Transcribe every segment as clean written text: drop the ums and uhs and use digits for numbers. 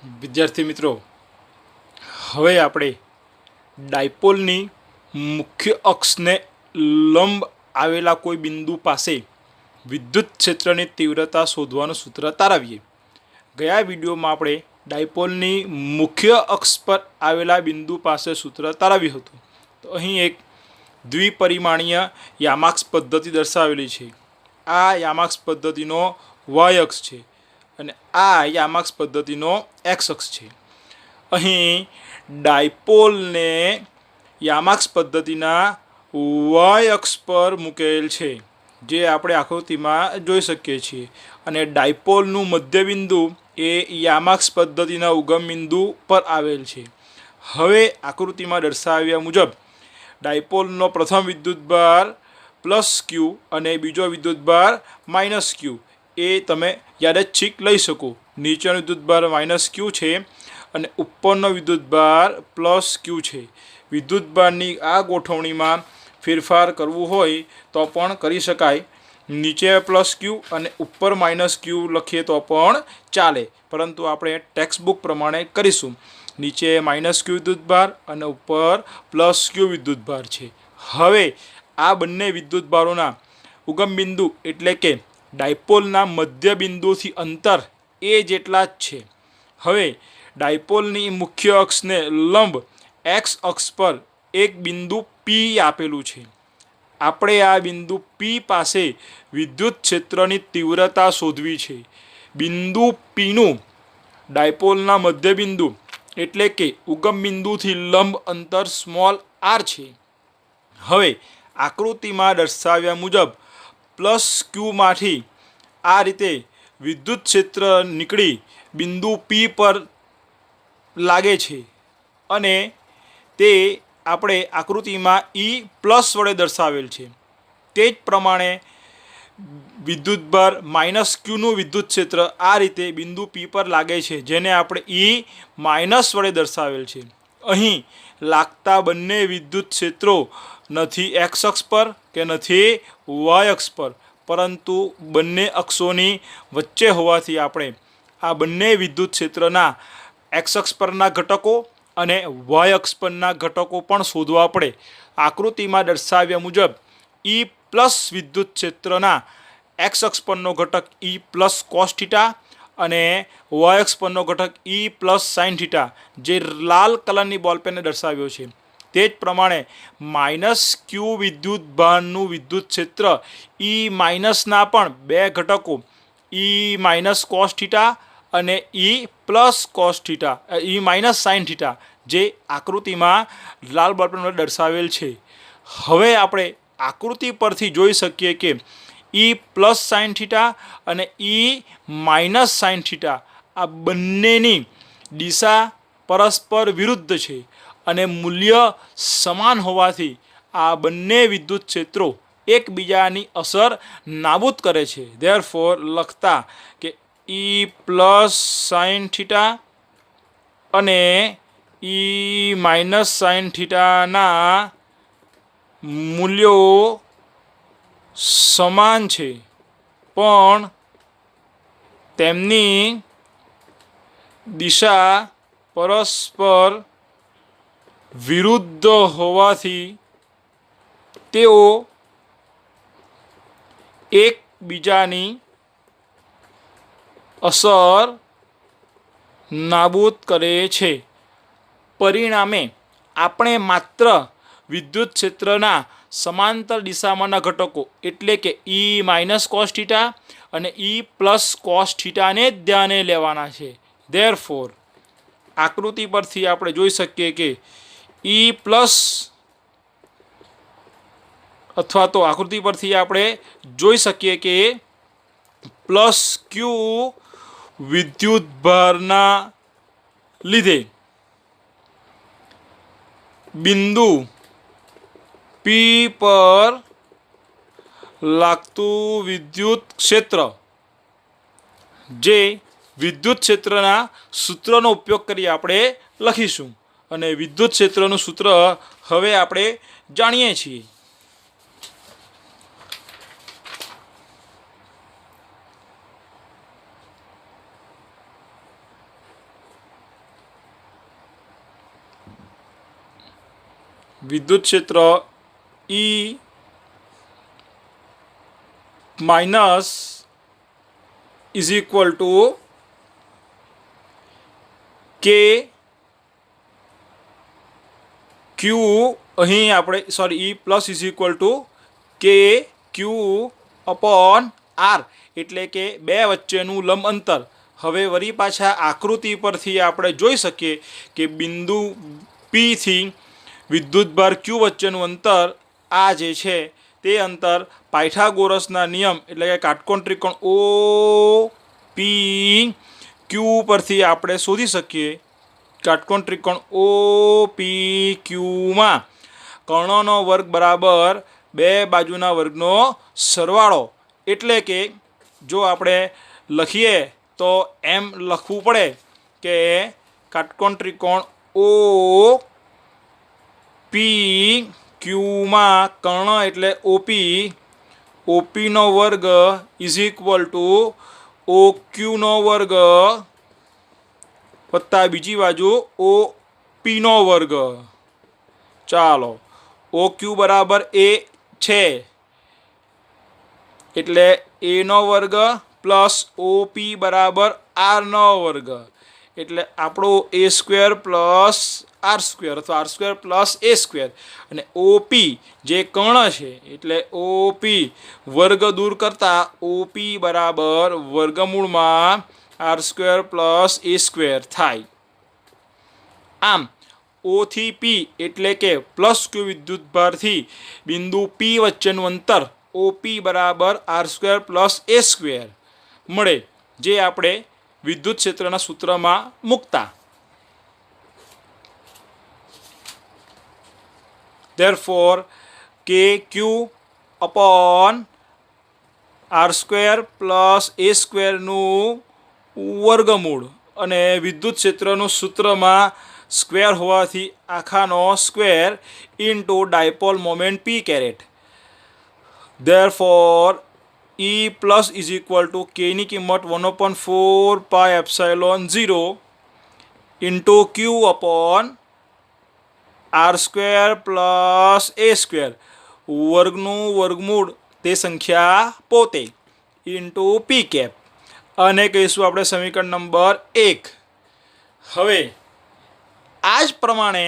વિદ્યાર્થી મિત્રો, હવે આપણે ડાયપોલની મુખ્ય અક્ષને લંબ આવેલા કોઈ બિંદુ પાસે વિદ્યુત ક્ષેત્રની તીવ્રતા શોધવાનું સૂત્ર તારવીએ. ગયા વિડીયોમાં આપણે ડાયપોલની મુખ્ય અક્ષ પર આવેલા બિંદુ પાસે સૂત્ર તારવ્યું હતું. તો અહીં એક દ્વિપરિમાણીય યામાક્ષ પદ્ધતિ દર્શાવેલી છે. આ યામાક્ષ પદ્ધતિનો વાય અક્ષ છે અને આ યામાક્ષ પદ્ધતિનો એક્સ અક્ષ છે. અહીં ડાયપોલને યામાક્ષ પદ્ધતિના વાય અક્ષ પર મૂકેલ છે, જે આપણે આકૃતિમાં જોઈ શકીએ છીએ. અને ડાયપોલનું મધ્યબિંદુ એ યામાક્ષ પદ્ધતિના ઉગમ બિંદુ પર આવેલ છે. હવે આકૃતિમાં દર્શાવ્યા મુજબ ડાયપોલનો પ્રથમ વિદ્યુતભાર પ્લસ ક્યુ અને બીજો વિદ્યુતભાર માઇનસ ક્યુ એ તમે યાદચ્છિક લઈ શકો. નીચેનો વિદ્યુતભાર માઇનસ ક્યુ છે અને ઉપરનો વિદ્યુતભાર પ્લસ ક્યુ છે. વિદ્યુતભારની આ ગોઠવણીમાં ફેરફાર કરવું હોય તો પણ કરી શકાય. નીચે પ્લસ ક્યુ અને ઉપર માઇનસ ક્યુ લખીએ તો પણ ચાલે, પરંતુ આપણે ટેક્સ્ટબુક પ્રમાણે કરીશું. નીચે માઇનસ ક્યુ વિદ્યુતભાર અને ઉપર પ્લસ ક્યુ વિદ્યુતભાર છે. હવે આ બંને વિદ્યુતભારોના ઉગમ બિંદુ એટલે કે ડાયપોલના મધ્ય બિંદુથી અંતર એ જેટલા જ છે. હવે ડાયપોલની મુખ્ય અક્ષને લંબ એક્સ અક્ષ પર એક બિંદુ પી આપેલું છે. આપણે આ બિંદુ પી પાસે વિદ્યુત ક્ષેત્રની તીવ્રતા શોધવી છે. બિંદુ પીનું ડાયપોલના મધ્યબિંદુ એટલે કે ઉગમ બિંદુથી લંબ અંતર સ્મોલ આર છે. હવે આકૃતિમાં દર્શાવ્યા મુજબ પ્લસ ક્યુમાંથી આ રીતે વિદ્યુત ક્ષેત્ર નીકળી બિંદુ પી પર લાગે છે અને તે આપણે આકૃતિમાં ઈ પ્લસ વડે દર્શાવેલ છે. તે જ પ્રમાણે વિદ્યુતભાર માઇનસ ક્યુનું વિદ્યુત ક્ષેત્ર આ રીતે બિંદુ પી પર લાગે છે, જેને આપણે ઈ માઇનસ વડે દર્શાવેલ છે. અહીં લાગતા બંને વિદ્યુત ક્ષેત્રો નથી એક્સ અક્ષ પર કે નથી વાય અક્ષ પર, પરંતુ બંને અક્ષોની વચ્ચે હોવાથી આપણે આ બંને વિદ્યુત ક્ષેત્રના એક્સ અક્ષ પરના ઘટકો અને વાય અક્ષ પરના ઘટકો પણ શોધવા પડે. આકૃતિમાં દર્શાવ્યા મુજબ ઈ પ્લસ વિદ્યુત ક્ષેત્રના એક્સ અક્ષ પરનો ઘટક ઈ પ્લસ કોસ થીટા અને વાય અક્ષ પરનો ઘટક ઈ પ્લસ સાઇન થીટા, જે લાલ કલરની બોલપેનને દર્શાવ્યો છે. તે જ પ્રમાણે માઇનસ ક્યુ વિદ્યુતભારનું વિદ્યુત ક્ષેત્ર ઈ માઇનસના પણ બે ઘટકો ઈ માઇનસ કોસ થીટા અને ઈ પ્લસ કોસ થીટા, ઈ માઇનસ સાઇન થીટા, જે આકૃતિમાં લાલ બોલપેન વડે દર્શાવેલ છે. હવે આપણે આકૃતિ પરથી જોઈ શકીએ કે ઈ પ્લસ સાઇન થીટા અને ઈ માઇનસ સાઇન થીટા આ બંનેની દિશા પરસ્પર વિરુદ્ધ છે અને મૂલ્ય સમાન હોવાથી આ બંને વિદ્યુત ક્ષેત્રો એકબીજાની અસર નાબૂદ કરે છે. ધેરફોર લખતા કે ઈ પ્લસ સાઇન થીટા અને ઈ માઇનસ સાઇન થીટાના મૂલ્યો સમાન છે, પણ તેમની દિશા પરસ્પર વિરુદ્ધ હોવાથી તેઓ એકબીજાની અસર નાબૂદ કરે છે. પરિણામે આપણે માત્ર વિદ્યુત ક્ષેત્રના સમાંતર દિશામાંના ઘટકો એટલે કે ઈ માઇનસ કોસ થીટા અને ઈ પ્લસ કોસ થીટાને જ ધ્યાને લેવાના છે. ધેરફોર આકૃતિ પરથી આપણે જોઈ શકીએ કે ઈ પ્લસ અથવા તો આકૃતિ પરથી આપણે જોઈ શકીએ કે પ્લસ ક્યુ વિદ્યુતભારના લીધે બિંદુ પી પર લાગતું વિદ્યુત ક્ષેત્ર, જે વિદ્યુત ક્ષેત્રના સૂત્રનો ઉપયોગ કરી આપણે લખીશું. અને વિદ્યુત ક્ષેત્રનું સૂત્ર હવે આપણે જાણીએ છીએ. વિદ્યુત ક્ષેત્ર E minus is equal two કે ક્યુ, અહીં આપણે sorry E plus is equal two કે ક્યુ અપોન આર, એટલે કે બે વચ્ચેનું લંબ અંતર. હવે વળી પાછા આકૃતિ પરથી આપણે જોઈ શકીએ કે બિંદુ પી થી વિદ્યુતભાર ક્યુ વચ્ચેનું અંતર આ જે છે તે અંતર પાયથાગોરસના નિયમ એટલે કે કાટકોણ ત્રિકોણ ઓ પી ક્યુ પરથી આપણે શોધી શકીએ. કાટકોણ ત્રિકોણ ઓ પી ક્યુમાં કર્ણનો વર્ગ બરાબર બે બાજુના વર્ગનો સરવાળો, એટલે કે જો આપણે લખીએ તો એમ લખવું પડે કે કાટકોણ ત્રિકોણ ઓ પી ક્યુમાં કર્ણ એટલે ઓપી, ઓપીનો વર્ગ ઇઝ ઇક્વલ ટુ ઓ ક્યુનો વર્ગ વત્તા બીજી બાજુ ઓ પીનો વર્ગ. ચાલો, ઓ ક્યુ બરાબર એ છે એટલે એનો વર્ગ પ્લસ ઓપી બરાબર આરનો વર્ગ, એટલે આપણો એ સ્ક્વેર પ્લસ આર સ્ક્વેર અથવા R square plus A square, અને ઓપી જે કર્ણ છે એટલે ઓપી વર્ગ દૂર કરતા ઓપી બરાબર વર્ગમૂળમાં R square plus A square થાય. આમ ઓ થી પી એટલે કે પ્લસ ક્યુ વિદ્યુતભારથી બિંદુ પી વચ્ચેનું અંતર ઓપી બરાબર R square plus A square મળે, જે આપણે વિદ્યુત ક્ષેત્રના સૂત્રમાં મૂકતા. therefore કે Q upon R square plus A સ્ક્વેરનું વર્ગમૂળ, અને વિદ્યુત ક્ષેત્રનું સૂત્રમાં સ્ક્વેર હોવાથી આખાનો square into dipole moment P caret. therefore E plus is equal to કેની કિંમત 1/4πε0 into Q upon R square plus A square, વર્ગનું વર્ગમૂળ તે સંખ્યા પોતે ઇન્ટુ પી કેપ, અને કહીશું આપણે સમીકરણ નંબર 1. હવે આ જ પ્રમાણે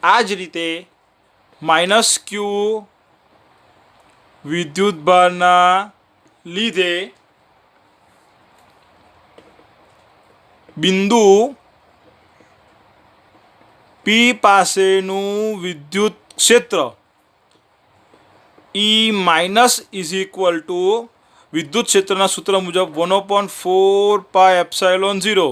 આ જ રીતે માઇનસ ક્યુ વિદ્યુતભારના લીધે બિંદુ પી પાસેનું વિદ્યુત ક્ષેત્ર E minus is equal two વિદ્યુત ક્ષેત્રના સૂત્ર મુજબ 1/4πε0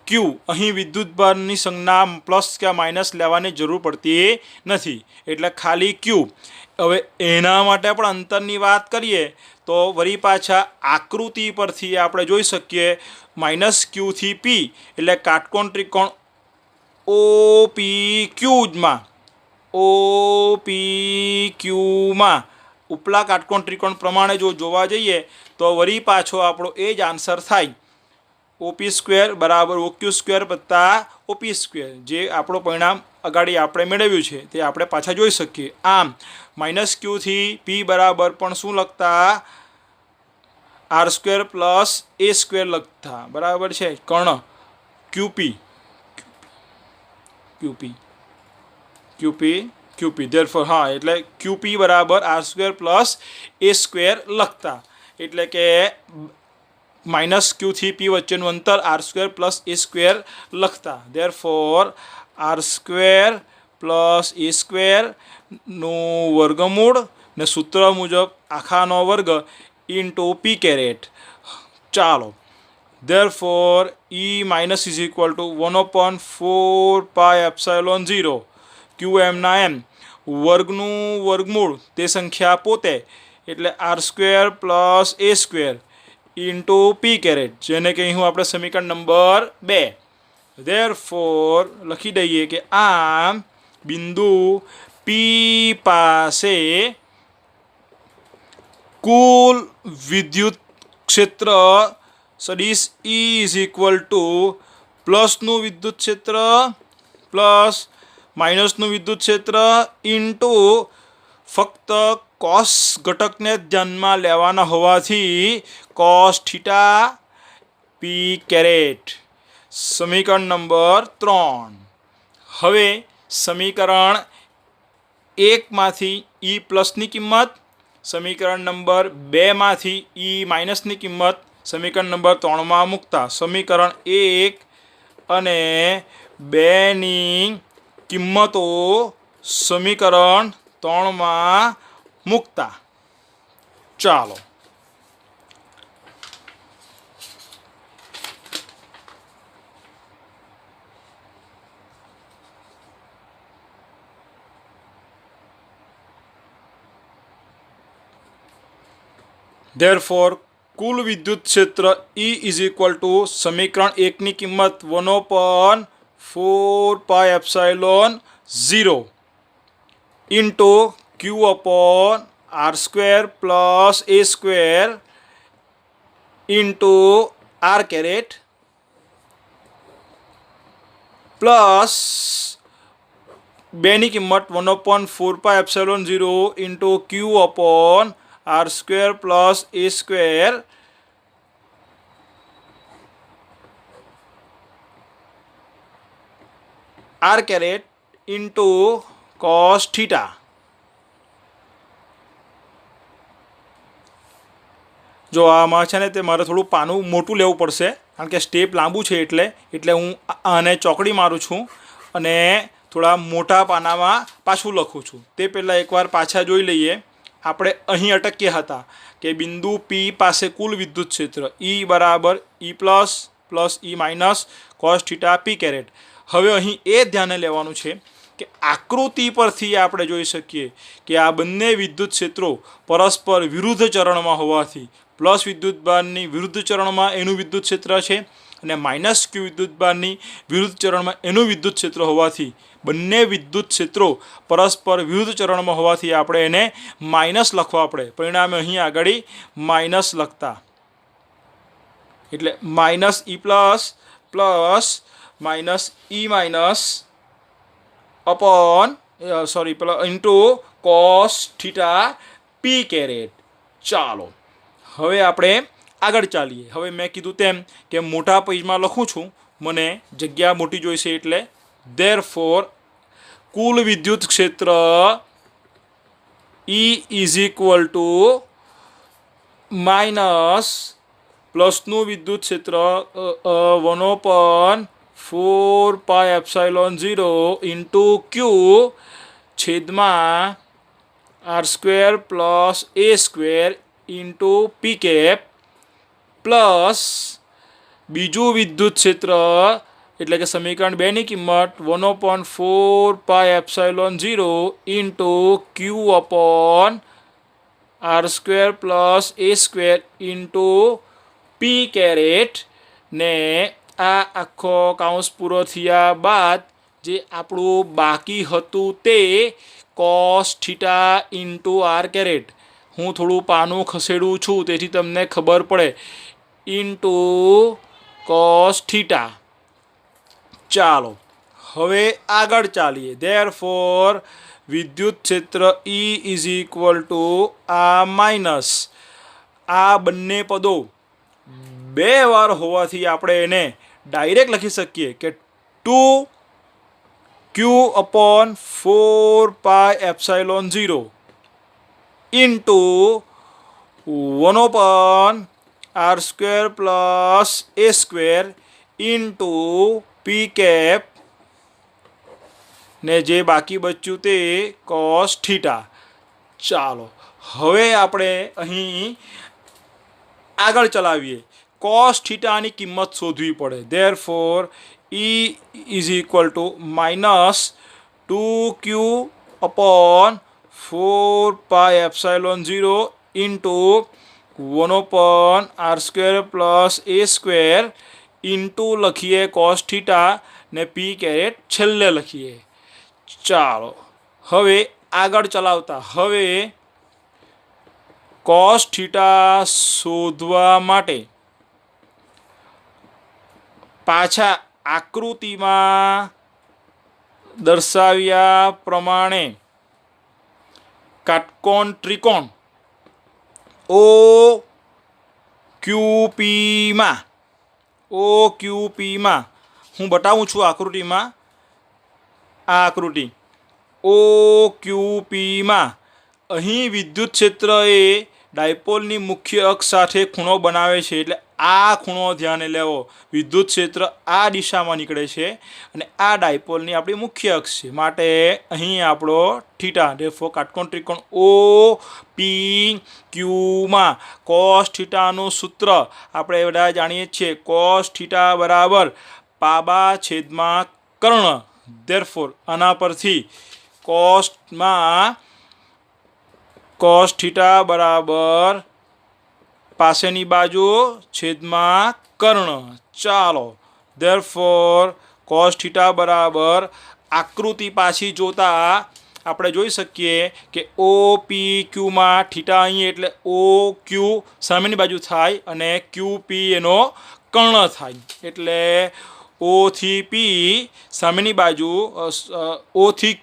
ક્યુ. અહીં વિદ્યુતભારની સંજ્ઞા પ્લસ કે માઇનસ લેવાની જરૂર પડતી નથી, એટલે ખાલી ક્યુ. હવે એના માટે પણ અંતરની વાત કરીએ તો વળી પાછા આકૃતિ પરથી આપણે જોઈ શકીએ માઇનસ ક્યુથી પી એટલે કાટકોણ ત્રિકોણ ઓ પી ક્યુમાં ઉપલા કાટકોણ ત્રિકોણ પ્રમાણે જો જોવા જઈએ તો વળી પાછો આપણો એ જ આન્સર થાય, ઓપી સ્ક્વેર બરાબર ઓક્યુ સ્ક્વેર વત્તા ઓપી સ્ક્વેર, જે આપણું પરિણામ અગાડી આપણે મેળવ્યું છે તે આપણે પાછા જોઈ શકીએ. આમ માઇનસ ક્યુથી પી બરાબર પણ શું લખતા, R square plus A square લખતા, બરાબર છે. કર્ણ ક્યુપી therefore હા એટલે ક્યુપી બરાબર R square plus A square લખતા, એટલે કે માઇનસ ક્યુથી પી વચ્ચેનું અંતર R square plus A square લખતા. therefore R square plus A સ્ક્વેરનું વર્ગમૂળ ને સૂત્ર મુજબ આખાનો વર્ગ ઇન્ટુ પી કેરેટ. ચાલો, therefore E minus is equal to 1/4πε0 Q એમના એમ, વર્ગનું વર્ગમૂળ તે સંખ્યા પોતે એટલે R square plus A square into P caret, જેને કહીશું આપણે સમીકરણ નંબર 2. therefore લખી દઈએ કે આમ બિંદુ પી પાસે કુલ વિદ્યુત ક્ષેત્ર સદિશ E ઇઝ ઇક્વલ ટુ પ્લસનું વિદ્યુત ક્ષેત્ર પ્લસ માઇનસનું વિદ્યુત ક્ષેત્ર ઇન્ટુ ફક્ત કોસ ઘટકને ધ્યાનમાં લેવાના હોવાથી કોસ થીટા પી કેરેટ. સમીકરણ નંબર 3. હવે સમીકરણ 1 માંથી ઈ પ્લસની કિંમત, સમીકરણ નંબર 2 માંથી ઈ માઇનસની કિંમત સમીકરણ નંબર 3 માં મૂકતા સમીકરણ 1 અને 2 ની કિંમતો સમીકરણ 3 માં મૂકતા. ચાલો therefore કુલ વિદ્યુત ક્ષેત્ર E ઇઝ ઇક્વલ ટુ સમીકરણ 1 ની કિંમત 1/4πε0 into Q/R² plus A² into R caret plus 2 ની કિંમત 1/4πε0 into Q/R² plus A² R caret into cos theta. જો આમાં છે ને તે મારે થોડું પાનું મોટું લેવું પડશે કારણ કે સ્ટેપ લાંબુ છે એટલે હું આને ચોકડી મારું છું અને થોડા મોટા પાનામાં પાછું લખું છું. તે પહેલાં એકવાર પાછા જોઈ લઈએ. આપણે અહીં અટક્યા હતા કે બિંદુ પી પાસે કુલ વિદ્યુત ક્ષેત્ર E બરાબર E plus plus E minus cos theta P caret. હવે અહીં એ ધ્યાને લેવાનું છે કે આકૃતિ પરથી આપણે જોઈ શકીએ કે આ બંને વિદ્યુત ક્ષેત્રો પરસ્પર વિરુદ્ધ ચરણમાં હોવાથી પ્લસ વિદ્યુતભારની વિરુદ્ધ ચરણમાં એનું વિદ્યુત ક્ષેત્ર છે અને માઇનસ ક્યુ વિદ્યુતભારની વિરુદ્ધ ચરણમાં એનું વિદ્યુત ક્ષેત્ર હોવાથી બંને વિદ્યુત ક્ષેત્રો પરસ્પર વિરુદ્ધ ચરણમાં હોવાથી આપણે એને માઇનસ લખવા પડે. પરિણામે અહીં આગળ માઇનસ લખતા એટલે minus E plus plus minus E minus upon into cos theta P caret. ચાલો હવે આપણે આગળ ચાલીએ. હવે મેં કીધું તેમ કે મોટા પેજમાં લખું છું, મને જગ્યા મોટી જોઈશે એટલે therefore કુલ વિદ્યુત ક્ષેત્ર E is equal to minus પ્લસનું વિદ્યુત ક્ષેત્ર 1/4πε0 ઇન્ટુ ક્યુ છેદમાં R² plus A² into P cap plus બીજું વિદ્યુત ક્ષેત્ર એટલે કે સમીકરણ 2 ની કિંમત 1/4πε0 into Q/R² plus A² into P caret ને આ આખો કાઉન્સ પૂરો થયા બાદ જે આપણું બાકી હતું તે cos theta into R caret. હું થોડું પાનું ખસેડું છું તેથી તમને ખબર પડે ઇન્ટુ કોસ થીટા. ચાલો હવે આગળ ચાલીએ. therefore વિદ્યુત ક્ષેત્ર E ઇઝ ઇક્વલ ટુ આ માઇનસ આ બંને પદો બે વાર હોવાથી આપણે એને ડાયરેક્ટ લખી શકીએ કે 2Q/4πε0 into 1/R² plus A² into P cap ને જે બાકી બચ્યું તે કોસ થીટા. ચાલો હવે આપણે અહીં આગળ ચલાવીએ. કોસ થીટાની કિંમત શોધવી પડે. therefore E is equal to minus 2Q/4πε0 into 1/R² plus A² into લખીએ કોસ થીટા ને પી કેરેટ છેલ્લે લખીએ. ચાલો હવે આગળ ચલાવતા. હવે કોસ થીટા શોધવા માટે પાછા આકૃતિમાં દર્શાવ્યા પ્રમાણે કાટકોણ ત્રિકોણ ઓ ક્યુપીમાં હું બતાવું છું આકૃતિમાં. આ આકૃતિ ઓ ક્યુપીમાં અહીં વિદ્યુત ક્ષેત્ર એ ડાયપોલની મુખ્ય અક્ષ સાથે ખૂણો બનાવે છે. એટલે આ ખૂણો ધ્યાને લેવો. વિદ્યુત ક્ષેત્ર આ દિશામાં નીકળે છે અને આ ડાયપોલની આપણી મુખ્ય અક્ષ છે. માટે અહીં આપણો થીટા, ધેરફોર કાટકોણ ત્રિકોણ ઓ પી ક્યુમાં કોસ થીટાનું સૂત્ર આપણે બધા જાણીએ છીએ. કોસ થીટા બરાબર પાબા છેદમાં કર્ણ. ધેરફોર આના પરથી કોસ થીટા બરાબર પાસેની બાજુ છેદમાં કર્ણ. ચાલો, ધેરફોર કોસ થીટા બરાબર આકૃતિ પાછી જોતા આપણે જોઈ શકીએ કે ઓ પી ક્યુમાં થીટા અહીં એટલે ઓ ક્યુ સામેની બાજુ થાય અને ક્યુ પી એનો કર્ણ થાય. એટલે ઓ થી પી સામેની બાજુ, ઓ થી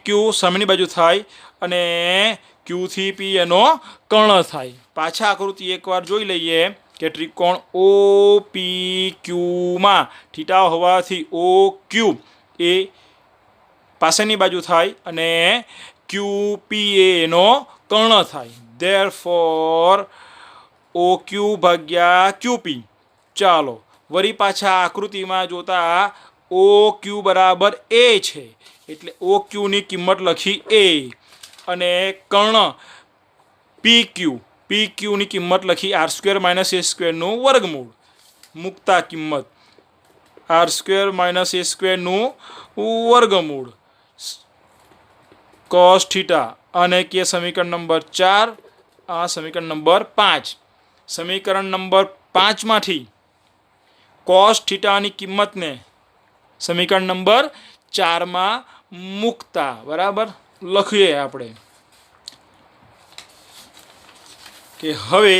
ક્યુ સામેની બાજુ થાય અને ક્યુ થી પી એનો કર્ણ થાય. પાછા આકૃતિ એકવાર જોઈ લઈએ કે ત્રિકોણ ઓ પી ક્યુમાં થીટા હોવાથી ઓ ક્યુ એ પાસેની બાજુ થાય અને ક્યુ પી એનો કર્ણ થાય. ધેરફોર ઓ ક્યુ ભાગ્યા ક્યુ પી. ચાલો વળી પાછા આકૃતિમાં જોતા ઓ ક્યુ બરાબર એ છે એટલે ઓ ક્યુની કિંમત લખી એ અને કર્ણ પી ક્યુની કિંમત લખી આર સ્ક્વેર માઇનસ એ સ્ક્વેરનું વર્ગમૂળ મૂકતા કિંમત આર સ્ક્વેર માઇનસ એ સ્ક્વેરનું વર્ગમૂળ કોસ થીટા. અને કે સમીકરણ નંબર 4, આ સમીકરણ નંબર 5. સમીકરણ નંબર 5માંથી કોસ થીટાની કિંમતને સમીકરણ નંબર 4માં મૂકતા બરાબર લખીએ આપણે કે હવે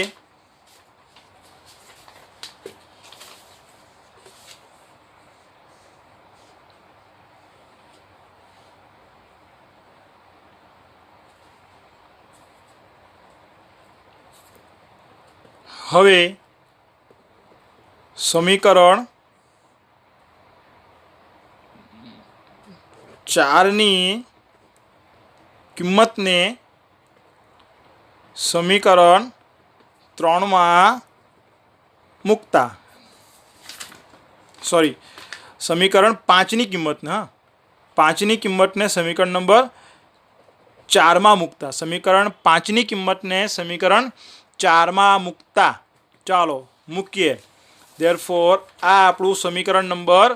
સમીકરણ 4ની કિંમતને સમીકરણ 3માં મૂકતા, સમીકરણ 5ની કિંમતને 5ની કિંમતને સમીકરણ નંબર 4માં મૂકતા. સમીકરણ 5ની કિંમતને સમીકરણ 4માં મૂકતા. ચાલો મૂકીએ. ધેરફોર આ આપણું સમીકરણ નંબર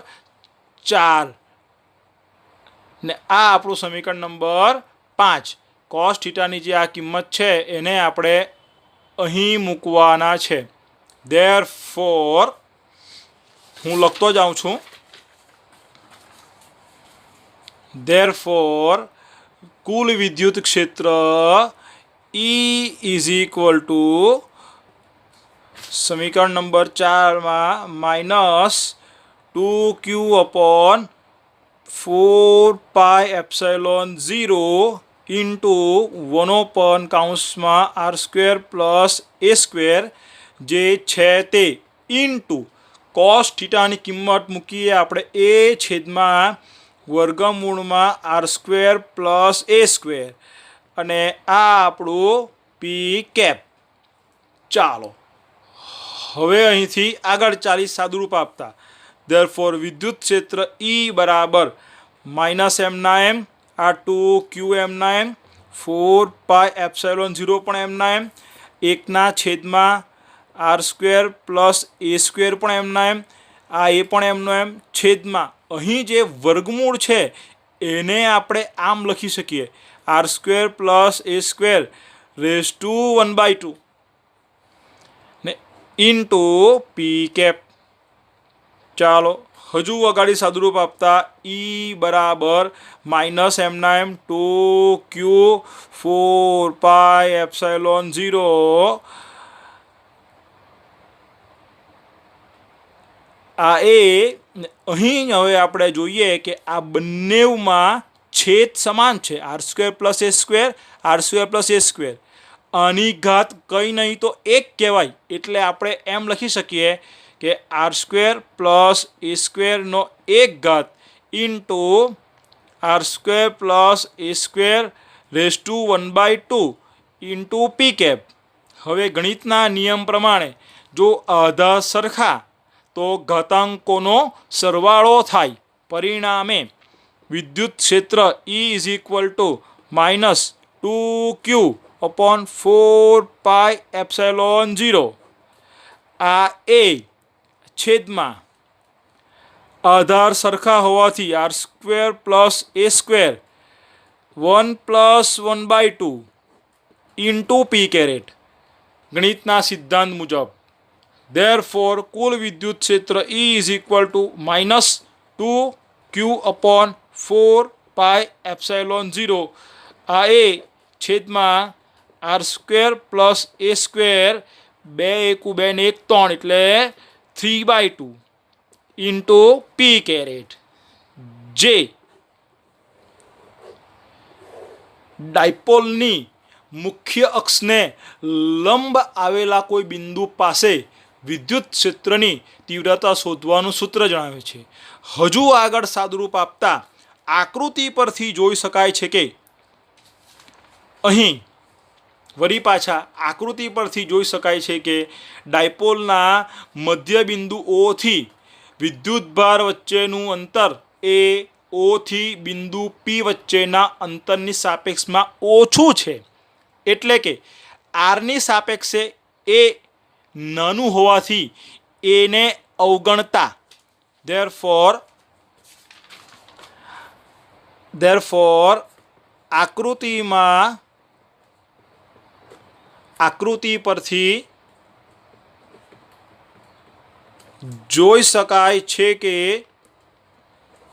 4 ને આ આપણું સમીકરણ નંબર 5. કોસ થીટાની જે આ કિંમત છે એને આપણે અહીં મૂકવાના છે. ધેરફોર હું લખતો જાઉં છું. ધેરફોર કુલ વિદ્યુત ક્ષેત્ર E ઇઝ ઇક્વલ ટુ સમીકરણ નંબર 4માં માઇનસ 2q અપોન 4πε0 ઇન્ટુ 1 કાઉન્સમાં R square plus A square જે છે તે ઇન્ટુ કોસ થીટાની કિંમત મૂકીએ આપણે એ છેદમાં વર્ગમૂળમાં R square plus A square અને આ આપણું પી કેપ. ચાલો હવે અહીંથી આગળ ચાલી સાદુરૂપ આપતા. ધેરફોર વિદ્યુત ક્ષેત્ર E બરાબર માઇનસ એમના એમ, આ 2q એમના એમ, 4πε0 પણ એમના એમ, 1ના છેદમાં R square plus A square પણ એમના એમ, આ એ પણ એમનો એમ, છેદમાં અહીં જે વર્ગમૂળ છે એને આપણે આમ લખી શકીએ R square plus A square rays two 1/2 ને ઇન્ટુ પી કેપ. ચાલો હજુ અગાડી સાદુરૂપ આપતા E બરાબર માઇનસ એમના એમ 2q 4πε0 આ એ અહીં હવે આપણે જોઈએ કે આ બંનેમાં છેદ સમાન છે, r² + a², r² + a². આની ઘાત કંઈ નહીં તો 1 કહેવાય. એટલે આપણે એમ લખી શકીએ કે r² + a² નો 1 ઘાત into r² + a²⁴ into p cap. હવે ગણિતના નિયમ પ્રમાણે જો આધા સરખા તો ઘાતાંકોનો સરવાળો થાય. પરિણામે વિદ્યુત ક્ષેત્ર E = -2q/4πε0. આ એ છેદમાં આધાર સરખા હોવાથી r² + a² 1 + 1/2 into p caret. ગણિતના સિદ્ધાંત મુજબ ધેરફોર કુલ વિદ્યુત ક્ષેત્ર E = -2q/4πε0. આ એ છેદમાં r² + a² 2 * 1 = 3 એટલે 3/2 ઇન્ટુ p કેરેટ. જે ડાયપોલની મુખ્ય અક્ષને લંબ આવેલા કોઈ બિંદુ પાસે વિદ્યુત ક્ષેત્રની તીવ્રતા શોધવાનું સૂત્ર જણાવે છે. હજુ આગળ સાદુરૂપ આપતા આકૃતિ પરથી જોઈ શકાય છે કે અહીં વળી પાછા આકૃતિ પરથી જોઈ શકાય છે કે ડાયપોલના મધ્યબિંદુ ઓથી વિદ્યુતભાર વચ્ચેનું અંતર એ ઓથી બિંદુ પી વચ્ચેના અંતરની સાપેક્ષમાં ઓછું છે. એટલે કે આરની સાપેક્ષે એ નાનું હોવાથી એને અવગણતા ધેરફોર આકૃતિ પરથી જોઈ શકાય છે કે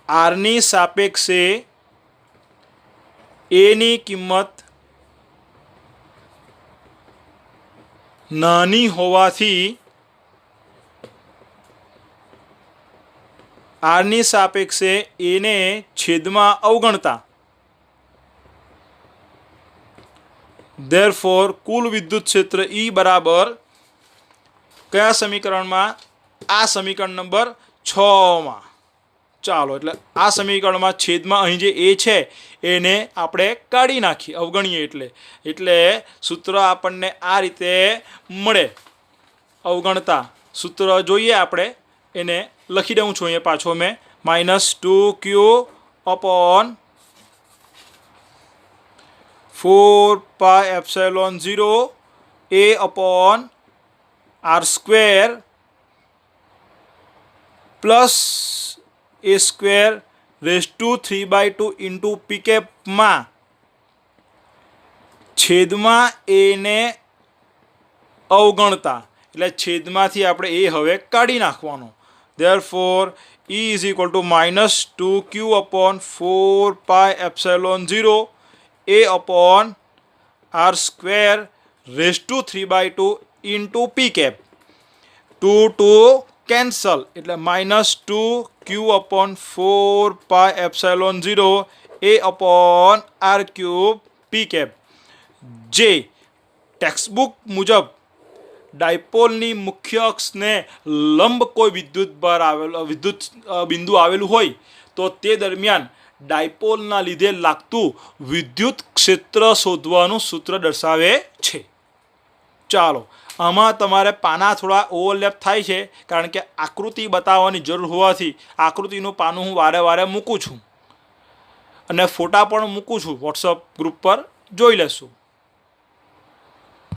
આરની સાપેક્ષે એની કિંમત નાની હોવાથી આરની સાપેક્ષે એને છેદમાં અવગણતા ધેરફોર કુલ વિદ્યુત ક્ષેત્ર E બરાબર કયા સમીકરણમાં? આ સમીકરણ નંબર 6માં. ચાલો, એટલે આ સમીકરણમાં છેદમાં અહીં જે એ છે એને આપણે કાઢી નાખીએ, અવગણીએ. એટલે સૂત્ર આપણને આ રીતે મળે. અવગણતા સૂત્ર જોઈએ આપણે, એને લખી દઉં છું અહીંયા પાછો મેં. -2q/4πε0 a/r² plus a²⁵ into p કેપમાં છેદમાં એને અવગણતા. એટલે છેદમાંથી આપણે એ હવે કાઢી નાખવાનો. Therefore E = -2q/4πε0 a/r² into p cap. 2 cancel એટલે -2q/4πε0 a/r³ p કેપ. જે ટેક્સ્ટબુક મુજબ ડાયપોલની મુખ્ય અક્ષને લંબ કોઈ વિદ્યુત બિંદુ આવેલું હોય તો તે દરમિયાન ડાયપોલના લીધે લાગતું વિદ્યુત ક્ષેત્ર શોધવાનું સૂત્ર દર્શાવે છે. ચાલો, આમાં તમારે પાના થોડા ઓવરલેપ થાય છે કારણ કે આકૃતિ બતાવવાની જરૂર હોવાથી આકૃતિનું પાનું હું વારે વારે મૂકું છું અને ફોટા પણ મૂકું છું. વોટ્સઅપ ગ્રુપ પર જોઈ લેશું.